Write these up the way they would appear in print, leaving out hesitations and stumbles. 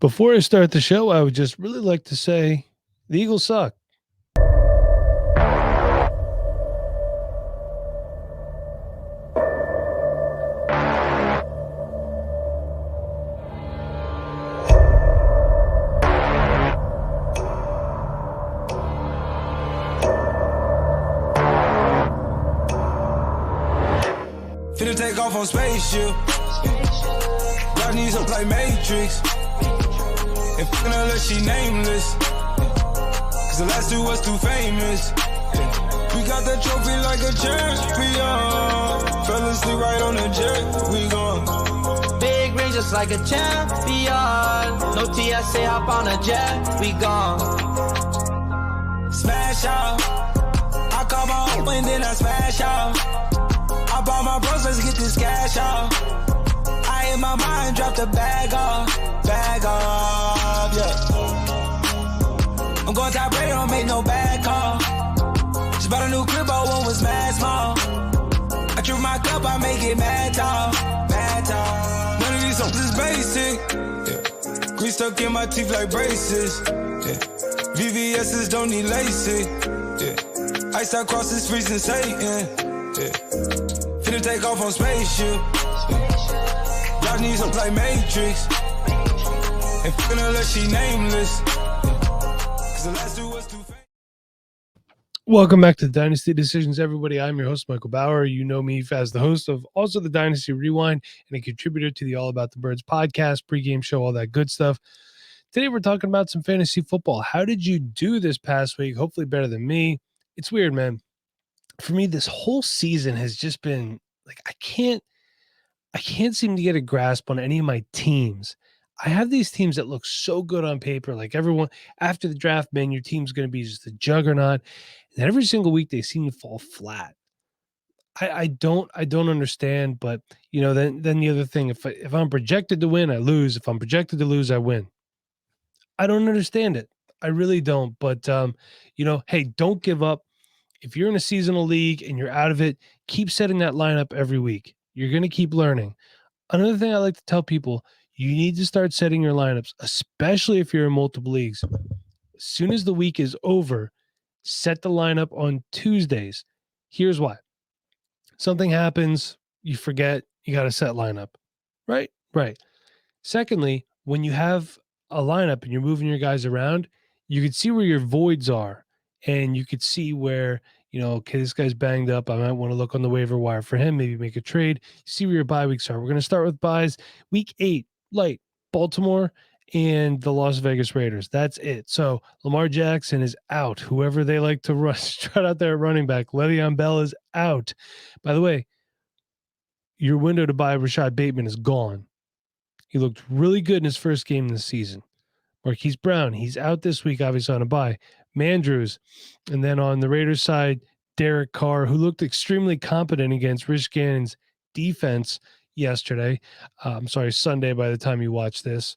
Before I start the show, I would just really like to say the Eagles suck. Finna take off on spaceship. Y'all need some like Matrix. And fucking her like she nameless. Cause the last two was too famous. We got the trophy like a champion. Fell asleep right on the jet, we gone. Big ring just like a champion. No TSA, hop on a jet, we gone. Smash out. I call my own and then I smash out. I bought my bros, let's get this cash out. I in my mind, drop the bag off, yeah. I'm going top rated, don't make no bad call. Just bought a new crib, but one was mad small. I drink my cup, I make it mad tall. None of these songs is basic, yeah. Grease stuck in my teeth like braces, yeah. VVS's don't need LASIK, yeah. Ice out across the streets and Satan, yeah. Finna take off on spaceship, yeah. Y'all need some like Matrix. And fucking her like she nameless, yeah. Cause the last two was too famous. Welcome back to the Dynasty Decisions, everybody. I'm your host, Michael Bauer. You know me as the host of also the Dynasty Rewind and a contributor to the All About the Birds podcast, pregame show, all that good stuff. Today, we're talking about some fantasy football. How did you do this past week? Hopefully better than me. It's weird, man. For me, this whole season has just been like, I can't seem to get a grasp on any of my teams. I have these teams that look so good on paper. Like everyone after the draft, man, your team's going to be just a juggernaut. And every single week they seem to fall flat. I don't understand, but you know, then the other thing, if I'm projected to win, I lose. If I'm projected to lose, I win. I don't understand it. I really don't. But you know, hey, don't give up. If you're in a seasonal league and you're out of it, keep setting that lineup every week. You're going to keep learning. Another thing I like to tell people, you need to start setting your lineups, especially if you're in multiple leagues. As soon as the week is over, set the lineup on Tuesdays. Here's why. Something happens, you forget, you got to set lineup. Right? Right. Secondly, when you have a lineup and you're moving your guys around, you can see where your voids are. And you could see where, you know, okay, this guy's banged up. I might want to look on the waiver wire for him, maybe make a trade. See where your bye weeks are. We're going to start with buys. Week 8, light, Baltimore and the Las Vegas Raiders. That's it. So Lamar Jackson is out. Whoever they like to rush, trot out there at running back. Le'Veon Bell is out. By the way, your window to buy Rashad Bateman is gone. He looked really good in his first game this season. Marquise Brown, he's out this week, obviously on a bye. Mandrews, and then on the Raiders side, Derek Carr, who looked extremely competent against Rich Gannon's defense yesterday. Sunday by the time you watch this.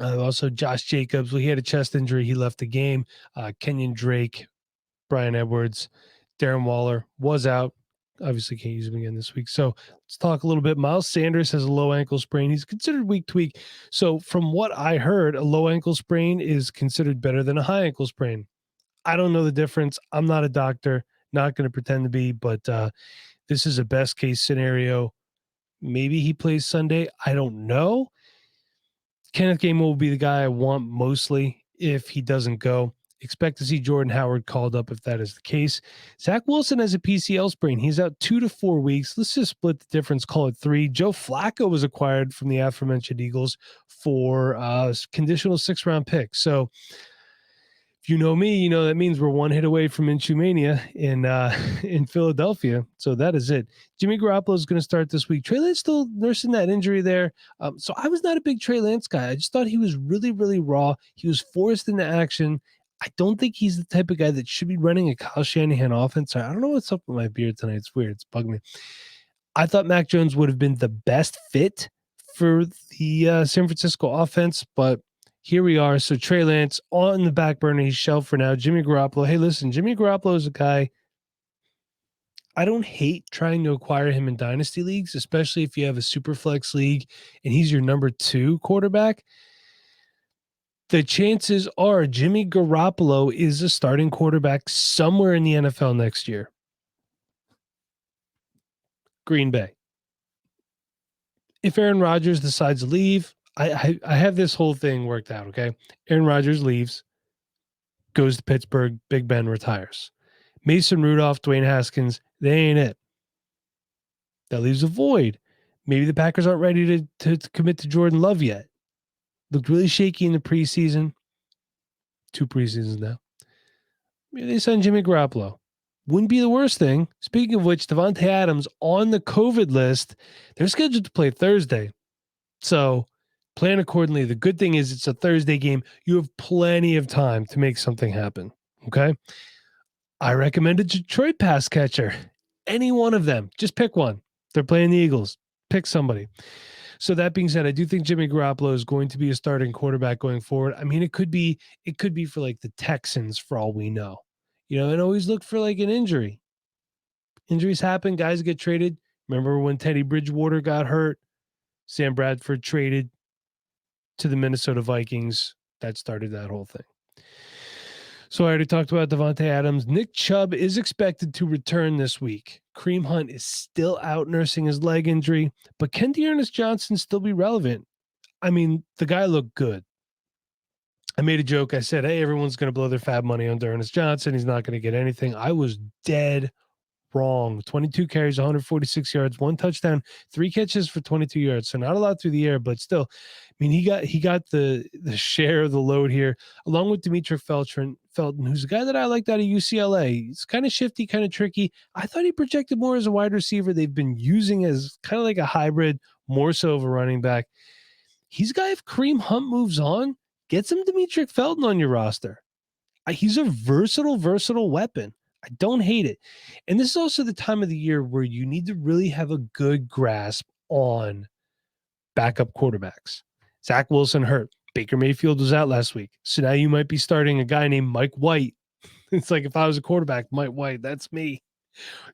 Also, Josh Jacobs, well, he had a chest injury. He left the game. Kenyon Drake, Brian Edwards, Darren Waller was out. Obviously can't use him again this week. So let's talk a little bit. Miles Sanders has a low ankle sprain. He's considered week to week. So from what I heard, a low ankle sprain is considered better than a high ankle sprain. I don't know the difference. I'm not a doctor, not going to pretend to be, but this is a best case scenario. Maybe he plays Sunday. I don't know. Kenneth Gainwell will be the guy I want mostly if he doesn't go. Expect to see Jordan Howard called up if that is the case. Zach Wilson has a PCL sprain. He's out 2 to 4 weeks. Let's just split the difference, call it 3. Joe Flacco was acquired from the aforementioned Eagles for conditional 6th-round pick. So if you know me, you know that means we're one hit away from Minshew Mania in Philadelphia. So that is it. Jimmy Garoppolo is going to start this week. Trey Lance still nursing that injury there. So I was not a big Trey Lance guy. I just thought he was really, really raw. He was forced into action. I don't think he's the type of guy that should be running a Kyle Shanahan offense. I don't know what's up with my beard tonight. It's weird. It's bugging me. I thought Mac Jones would have been the best fit for the San Francisco offense, but here we are. So Trey Lance on the back burner. He's shelved for now. Jimmy Garoppolo. Hey, listen, Jimmy Garoppolo is a guy. I don't hate trying to acquire him in dynasty leagues, especially if you have a super flex league and he's your number 2 quarterback. The chances are Jimmy Garoppolo is a starting quarterback somewhere in the NFL next year. Green Bay. If Aaron Rodgers decides to leave, I have this whole thing worked out, okay? Aaron Rodgers leaves, goes to Pittsburgh, Big Ben retires. Mason Rudolph, Dwayne Haskins, they ain't it. That leaves a void. Maybe the Packers aren't ready to commit to Jordan Love yet. Looked really shaky in the preseason. 2 preseasons now. Maybe they sign Jimmy Garoppolo. Wouldn't be the worst thing. Speaking of which, Davante Adams on the COVID list. They're scheduled to play Thursday. So plan accordingly. The good thing is it's a Thursday game. You have plenty of time to make something happen. Okay. I recommend a Detroit pass catcher. Any one of them. Just pick one. They're playing the Eagles. Pick somebody. So that being said, I do think Jimmy Garoppolo is going to be a starting quarterback going forward. I mean, it could be for like the Texans for all we know. And always look for like an injury. Injuries happen. Guys get traded. Remember when Teddy Bridgewater got hurt? Sam Bradford traded to the Minnesota Vikings. That started that whole thing. So I already talked about Davante Adams. Nick Chubb is expected to return this week. Kareem Hunt is still out nursing his leg injury, but can Dearness Johnson still be relevant? I mean, the guy looked good. I made a joke. I said, hey, everyone's going to blow their fab money on Dearness Johnson. He's not going to get anything. I was dead wrong. 22 carries, 146 yards, 1 touchdown, 3 catches for 22 yards. So not a lot through the air, but still, I mean, he got the share of the load here, along with Dimitri Felton, who's a guy that I liked out of UCLA. He's kind of shifty, kind of tricky. I thought he projected more as a wide receiver. They've been using as kind of like a hybrid, more so of a running back. He's a guy, if Kareem Hunt moves on, get some Dimitri Felton on your roster. He's a versatile weapon. I don't hate it. And this is also the time of the year where you need to really have a good grasp on backup quarterbacks. Zach Wilson hurt. Baker Mayfield was out last week. So now you might be starting a guy named Mike White. It's like if I was a quarterback, Mike White, that's me.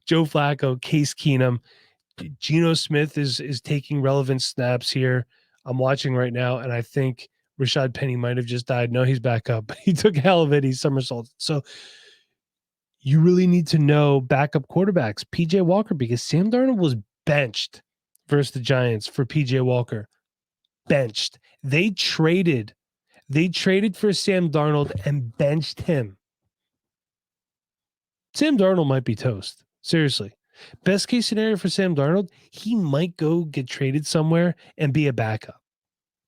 Joe Flacco, Case Keenum. Geno Smith is taking relevant snaps here. I'm watching right now, and I think Rashad Penny might have just died. No, he's back up. He took a hell of it. He somersaulted. So you really need to know backup quarterbacks. PJ Walker, because Sam Darnold was benched versus the Giants for PJ Walker. Benched. They traded for Sam Darnold and benched him. Sam Darnold might be toast. Seriously. Best case scenario for Sam Darnold, he might go get traded somewhere and be a backup.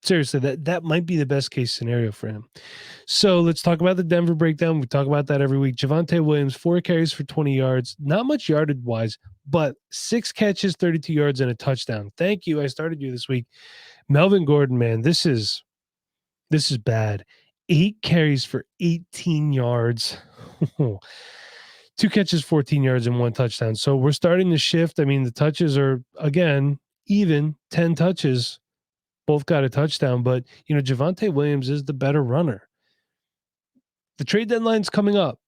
Seriously, that might be the best case scenario for him. So let's talk about the Denver breakdown. We talk about that every week. Javonte Williams, 4 carries for 20 yards. Not much yardage wise, but 6 catches, 32 yards, and a touchdown. Thank you. I started you this week. Melvin Gordon, man, this is bad. 8 carries for 18 yards. 2 catches, 14 yards, and 1 touchdown. So we're starting to shift. I mean, the touches are, again, even 10 touches. Both got a touchdown, but, Javonte Williams is the better runner. The trade deadline's coming up.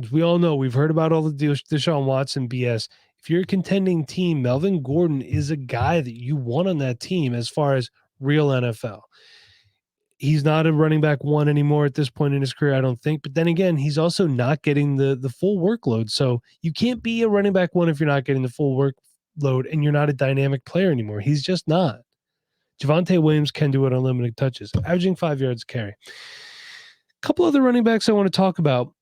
As we all know, we've heard about all the Deshaun Watson BS. If you're a contending team, Melvin Gordon is a guy that you want on that team as far as real NFL. He's not a running back 1 anymore at this point in his career, I don't think. But then again, he's also not getting the full workload. So you can't be a running back 1 if you're not getting the full workload and you're not a dynamic player anymore. He's just not. Javonte Williams can do it on limited touches, averaging 5 yards a carry. A couple other running backs I want to talk about.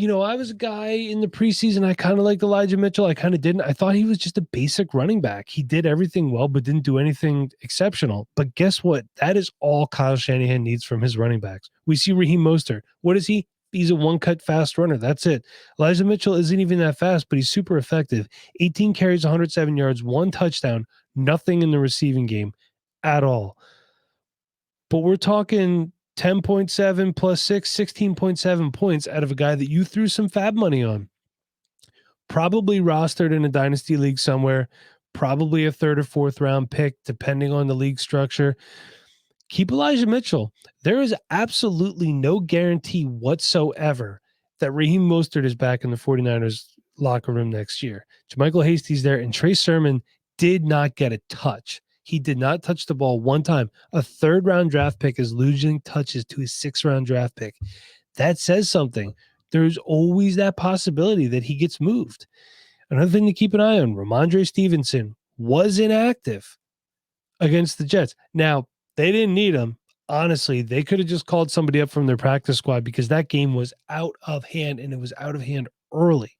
I was a guy in the preseason. I kind of liked Elijah Mitchell. I kind of didn't. I thought he was just a basic running back. He did everything well, but didn't do anything exceptional. But guess what? That is all Kyle Shanahan needs from his running backs. We see Raheem Mostert. What is he? He's a one-cut fast runner. That's it. Elijah Mitchell isn't even that fast, but he's super effective. 18 carries, 107 yards, 1 touchdown, nothing in the receiving game at all. But we're talking 10.7 plus 6, 16.7 points out of a guy that you threw some fab money on. Probably rostered in a dynasty league somewhere, probably a 3rd or 4th round pick, depending on the league structure. Keep Elijah Mitchell. There is absolutely no guarantee whatsoever that Raheem Mostert is back in the 49ers locker room next year. JaMychal Hasty's there, and Trey Sermon did not get a touch. He did not touch the ball one time. A 3rd-round draft pick is losing touches to a 6th-round draft pick. That says something. There's always that possibility that he gets moved. Another thing to keep an eye on, Ramondre Stevenson was inactive against the Jets. Now, they didn't need him. Honestly, they could have just called somebody up from their practice squad because that game was out of hand, and it was out of hand early.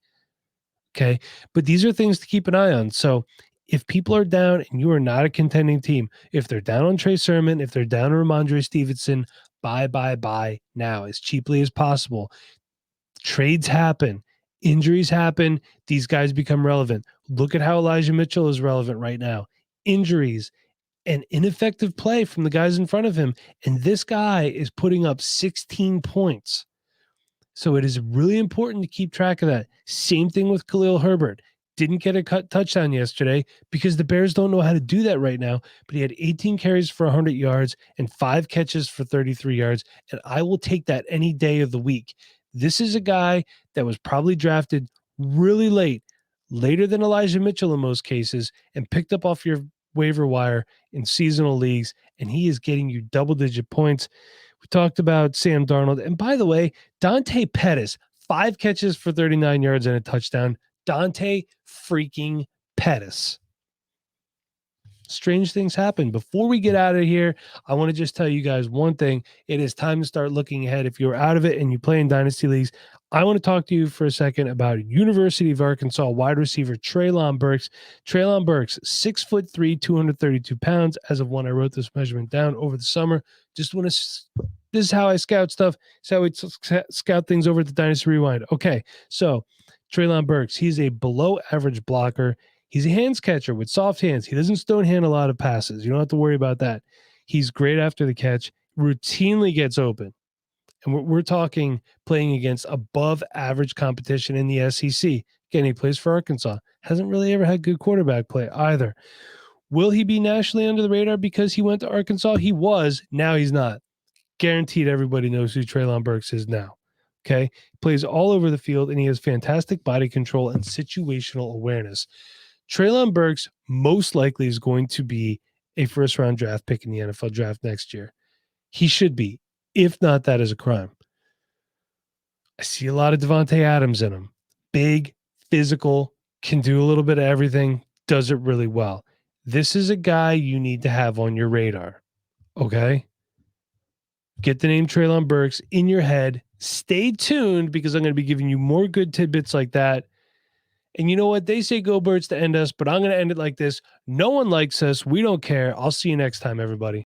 Okay. But these are things to keep an eye on. So if people are down and you are not a contending team, if they're down on Trey Sermon, if they're down on Ramondre Stevenson, buy now as cheaply as possible. Trades happen. Injuries happen. These guys become relevant. Look at how Elijah Mitchell is relevant right now. Injuries and ineffective play from the guys in front of him. And this guy is putting up 16 points. So it is really important to keep track of that. Same thing with Khalil Herbert. Didn't get a touchdown yesterday because the Bears don't know how to do that right now. But he had 18 carries for 100 yards and 5 catches for 33 yards. And I will take that any day of the week. This is a guy that was probably drafted really late, later than Elijah Mitchell in most cases, and picked up off your waiver wire in seasonal leagues. And he is getting you double-digit points. We talked about Sam Darnold. And by the way, Dante Pettis, 5 catches for 39 yards and a touchdown. Dante freaking Pettis. Strange things happen. Before we get out of here, I want to just tell you guys one thing. It is time to start looking ahead. If you're out of it and you play in Dynasty Leagues, I want to talk to you for a second about University of Arkansas wide receiver Treylon Burks. Treylon Burks, 6'3", 232 pounds. As of when I wrote this measurement down over the summer. Just want to. This is how I scout stuff. This is how we scout things over at the Dynasty Rewind. Okay, so Treylon Burks, he's a below average blocker. He's a hands catcher with soft hands. He doesn't stone hand a lot of passes. You don't have to worry about that. He's great after the catch, routinely gets open. And we're talking playing against above average competition in the SEC. Again, he plays for Arkansas. Hasn't really ever had good quarterback play either. Will he be nationally under the radar because he went to Arkansas? He was. Now he's not. Guaranteed everybody knows who Treylon Burks is now. Okay? He plays all over the field, and he has fantastic body control and situational awareness. Treylon Burks most likely is going to be a first-round draft pick in the NFL draft next year. He should be. If not, that is a crime. I see a lot of Javonte Adams in him. Big, physical, can do a little bit of everything, does it really well. This is a guy you need to have on your radar. Okay? Get the name Treylon Burks in your head. Stay tuned because I'm going to be giving you more good tidbits like that. And you know what? They say go Birds to end us, but I'm going to end it like this. No one likes us. We don't care. I'll see you next time, everybody.